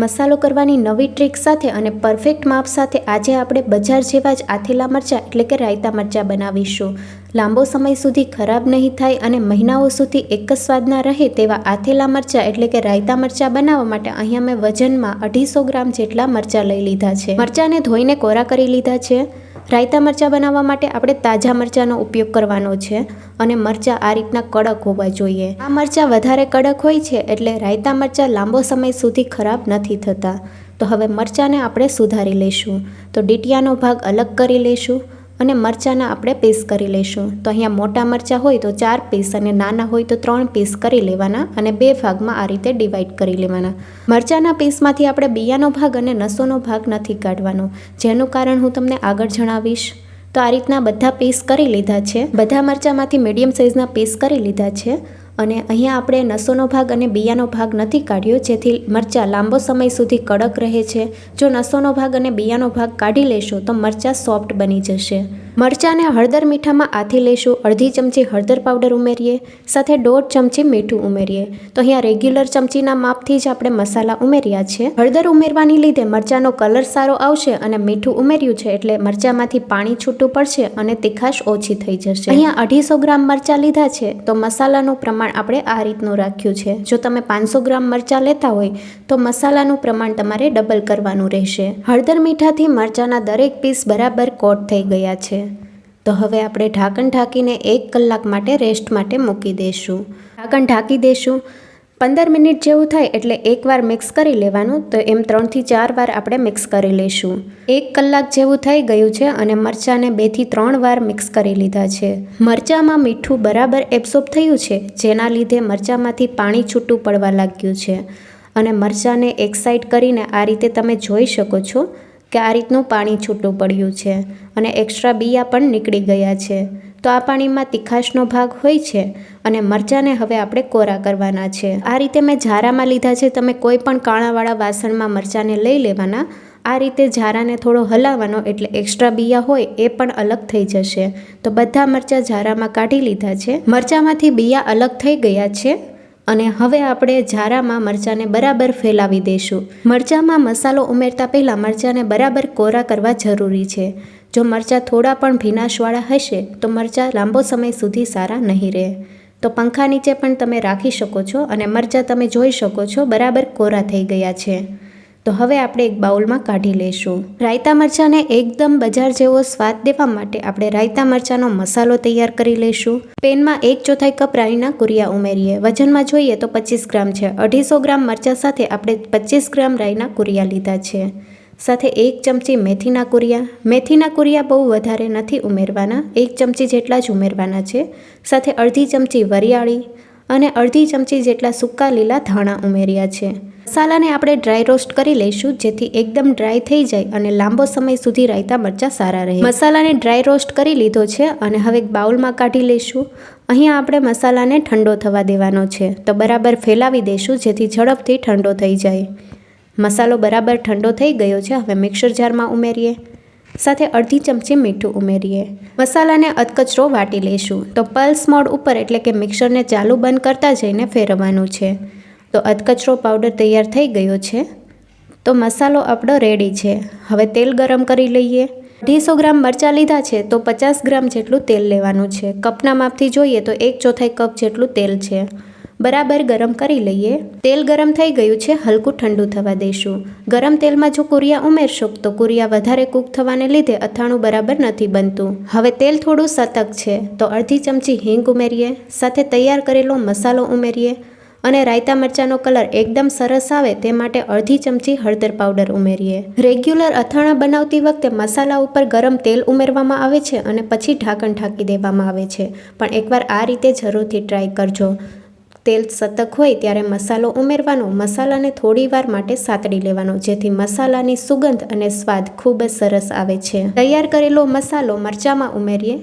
મસાલો કરવાની નવી ટ્રીક સાથે અને પરફેક્ટ માપ સાથે આજે આપણે બજાર જેવા જ આથેલા મરચાં એટલે કે રાયતા મરચાં બનાવીશું. લાંબો સમય સુધી ખરાબ નહીં થાય અને મહિનાઓ સુધી એક જ સ્વાદના રહે તેવા આથેલા મરચાં એટલે કે રાયતા મરચાં બનાવવા માટે અહીંયા મેં વજનમાં 250 ગ્રામ જેટલા મરચાં લઈ લીધા છે. મરચાંને ધોઈને કોરા કરી લીધા છે. રાયતા મરચાં બનાવવા માટે આપણે તાજા મરચાંનો ઉપયોગ કરવાનો છે અને મરચાં આ રીતના કડક હોવા જોઈએ. આ મરચાં વધારે કડક હોય છે એટલે રાયતા મરચાં લાંબો સમય સુધી ખરાબ નથી થતા. તો હવે મરચાંને આપણે સુધારી લઈશું. તો ડીટીયાનો ભાગ અલગ કરી લઈશું અને મરચાંના આપણે પીસ કરી લઈશું. તો અહીંયા મોટા મરચાં હોય તો 4 પીસ અને નાના હોય તો 3 પીસ કરી લેવાના અને 2 ભાગમાં આ રીતે ડિવાઈડ કરી લેવાના. મરચાંના પીસમાંથી આપણે બિયાનો ભાગ અને નસોનો ભાગ નથી કાઢવાનો, જેનું કારણ હું તમને આગળ જણાવીશ. તો આ રીતના બધા પીસ કરી લીધા છે. બધા મરચાંમાંથી મીડિયમ સાઇઝના પીસ કરી લીધા છે અને અહીંયા આપણે નસોનો ભાગ અને બિયાનો ભાગ નથી કાઢ્યો, જેથી મરચાં લાંબો સમય સુધી કડક રહે છે. જો નસોનો ભાગ અને બિયાનો ભાગ કાઢી લેશો તો મરચાં સોફ્ટ બની જશે. મરચાંને હળદર મીઠામાં આથી લઈશું. અડધી ચમચી હળદર પાવડર ઉમેરીએ, સાથે 1.5 ચમચી મીઠું ઉમેરીએ. તો અહીંયા રેગ્યુલર ચમચીના માપથી જ આપણે મસાલા ઉમેર્યા છે. હળદર ઉમેરવાની લીધે મરચાંનો કલર સારો આવશે અને મીઠું ઉમેર્યું છે એટલે મરચાંમાંથી પાણી છૂટું પડશે અને તીખાશ ઓછી થઈ જશે. અહીંયા 250 ગ્રામ મરચાં લીધા છે તો મસાલાનું પ્રમાણ આપણે આ રીતનું રાખ્યું છે. જો તમે 500 ગ્રામ મરચાં લેતા હોય તો મસાલાનું પ્રમાણ તમારે ડબલ કરવાનું રહેશે. હળદર મીઠાથી મરચાંના દરેક પીસ બરાબર કોટ થઈ ગયા છે. તો હવે આપણે ઢાંકણ ઢાંકીને 1 કલાક માટે રેસ્ટ માટે મૂકી દઈશું. ઢાંકણ ઢાંકી દઈશું. 15 મિનિટ જેવું થાય એટલે એકવાર મિક્સ કરી લેવાનું. તો એમ 3 થી 4 વાર આપણે મિક્સ કરી લઈશું. 1 કલાક જેવું થઈ ગયું છે અને મરચાંને 2 થી 3 વાર મિક્સ કરી લીધા છે. મરચાંમાં મીઠું બરાબર એબ્સોર્બ થયું છે, જેના લીધે મરચાંમાંથી પાણી છૂટું પડવા લાગ્યું છે અને મરચાંને એક સાઈડ કરીને આ રીતે તમે જોઈ શકો છો કે આ રીતનું પાણી છૂટું પડ્યું છે અને એક્સ્ટ્રા બિયા પણ નીકળી ગયા છે. તો આ પાણીમાં તીખાશનો ભાગ હોય છે અને મરચાંને હવે આપણે કોરા કરવાના છે. આ રીતે મેં ઝારામાં લીધા છે. તમે કોઈ પણ કાણાવાળા વાસણમાં મરચાંને લઈ લેવાના. આ રીતે ઝારાને થોડો હલાવવાનો એટલે એક્સ્ટ્રા બિયા હોય એ પણ અલગ થઈ જશે. તો બધા મરચાં ઝારામાં કાઢી લીધા છે. મરચાંમાંથી બિયા અલગ થઈ ગયા છે અને હવે આપણે ઝારામાં મરચાંને બરાબર ફેલાવી દઈશું. મરચાંમાં મસાલો ઉમેરતા પહેલાં મરચાંને બરાબર કોરા કરવા જરૂરી છે. જો મરચાં થોડા પણ ભીનાશવાળા હશે તો મરચાં લાંબો સમય સુધી સારા નહીં રહે. તો પંખા નીચે પણ તમે રાખી શકો છો અને મરચાં તમે જોઈ શકો છો બરાબર કોરા થઈ ગયા છે. તો હવે આપણે એક બાઉલમાં કાઢી લઈશું. રાયતા મરચાંને એકદમ બજાર જેવો સ્વાદ દેવા માટે આપણે રાયતા મરચાંનો મસાલો તૈયાર કરી લઈશું. પેનમાં 1/4 કપ રાઈના કુરિયા ઉમેરીએ. વજનમાં જોઈએ તો 25 ગ્રામ છે. 250 ગ્રામ મરચાં સાથે આપણે 25 ગ્રામ રાઈના કુરિયા લીધા છે. સાથે 1 ચમચી મેથીના કુરિયા. મેથીના કુરિયા બહુ વધારે નથી ઉમેરવાના, 1 ચમચી જેટલા જ ઉમેરવાના છે. સાથે અડધી ચમચી વરિયાળી અને અડધી ચમચી જેટલા સૂકા લીલા ધાણા ઉમેર્યા છે. મસાલાને આપણે ડ્રાય રોસ્ટ કરી લઈશું, જેથી એકદમ ડ્રાય થઈ જાય અને લાંબો સમય સુધી રાયતા મરચાં સારા રહે. મસાલાને ડ્રાય રોસ્ટ કરી લીધો છે અને હવે એક બાઉલમાં કાઢી લઈશું. અહીંયા આપણે મસાલાને ઠંડો થવા દેવાનો છે. તો બરાબર ફેલાવી દઈશું જેથી ઝડપથી ઠંડો થઈ જાય. મસાલો બરાબર ઠંડો થઈ ગયો છે. હવે મિક્સર જારમાં ઉમેરીએ. સાથે અડધી ચમચી મીઠું ઉમેરીએ. મસાલાને અધકચરો વાટી લઈશું. તો પલ્સ મોડ ઉપર એટલે કે મિક્સરને ચાલુ બંધ કરતા જઈને ફેરવવાનું છે. તો અધકચરો પાવડર તૈયાર થઈ ગયો છે. તો મસાલો આપણો રેડી છે. હવે તેલ ગરમ કરી લઈએ. 250 ગ્રામ મરચાં લીધા છે તો 50 ગ્રામ જેટલું તેલ લેવાનું છે. કપના માપથી જોઈએ તો 1/4 કપ જેટલું તેલ છે. બરાબર ગરમ કરી લઈએ. તેલ ગરમ થઈ ગયું છે, હલકું ઠંડુ થવા દઈશું. ગરમ તેલમાં જો કુરિયા ઉમેરશો તો કુરિયા વધારે કૂક થવાને લીધે અથાણું બરાબર નથી બનતું. હવે તેલ થોડું સતક છે તો અડધી ચમચી હિંગ ઉમેરીએ. સાથે તૈયાર કરેલો મસાલો ઉમેરીએ અને રાયતા મરચાંનો કલર એકદમ સરસ આવે તે માટે અડધી ચમચી હળદર પાવડર ઉમેરીએ. રેગ્યુલર અથાણા બનાવતી વખતે મસાલા ઉપર ગરમ તેલ ઉમેરવામાં આવે છે અને પછી ઢાંકણ ઢાંકી દેવામાં આવે છે, પણ એકવાર આ રીતે જરૂરથી ટ્રાય કરજો. તેલ સતક હોય ત્યારે મસાલો ઉમેરવાનો. મસાલાને થોડી વાર માટે સાતડી લેવાનો, જેથી મસાલાની સુગંધ અને સ્વાદ ખૂબ જ સરસ આવે છે. તૈયાર કરેલો મસાલો મરચાંમાં ઉમેરીએ.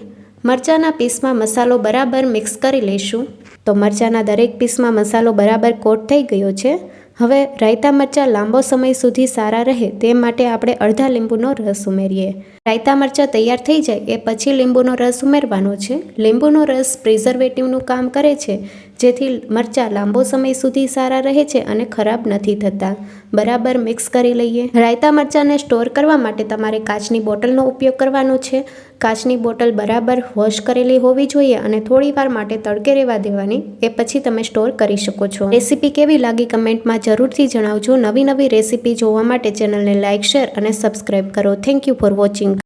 મરચાંના પીસમાં મસાલો બરાબર મિક્સ કરી લઈશું. તો મરચાંના દરેક પીસમાં મસાલો બરાબર કોટ થઈ ગયો છે. હવે રાયતા મરચાં લાંબો સમય સુધી સારા રહે તે માટે આપણે અડધા લીંબુનો રસ ઉમેરીએ. રાયતા મરચાં તૈયાર થઈ જાય એ પછી લીંબુનો રસ ઉમેરવાનો છે. લીંબુનો રસ પ્રિઝર્વેટિવનું કામ કરે છે, જેથી મરચાં લાંબો સમય સુધી સારા રહે છે અને ખરાબ નથી થતા. બરાબર મિક્સ કરી લઈએ. રાયતા મરચાંને સ્ટોર કરવા માટે તમારે કાચની બોટલનો ઉપયોગ કરવાનો છે. કાચની બોટલ બરાબર વોશ કરેલી હોવી જોઈએ અને થોડીવાર માટે તડકે રહેવા દેવાની. એ પછી તમે સ્ટોર કરી શકો છો. રેસીપી કેવી લાગી કમેન્ટમાં જરૂરથી જણાવજો. નવી રેસીપી જોવા માટે ચેનલને લાઇક, શેર અને સબસ્ક્રાઇબ કરો. Thank you for watching.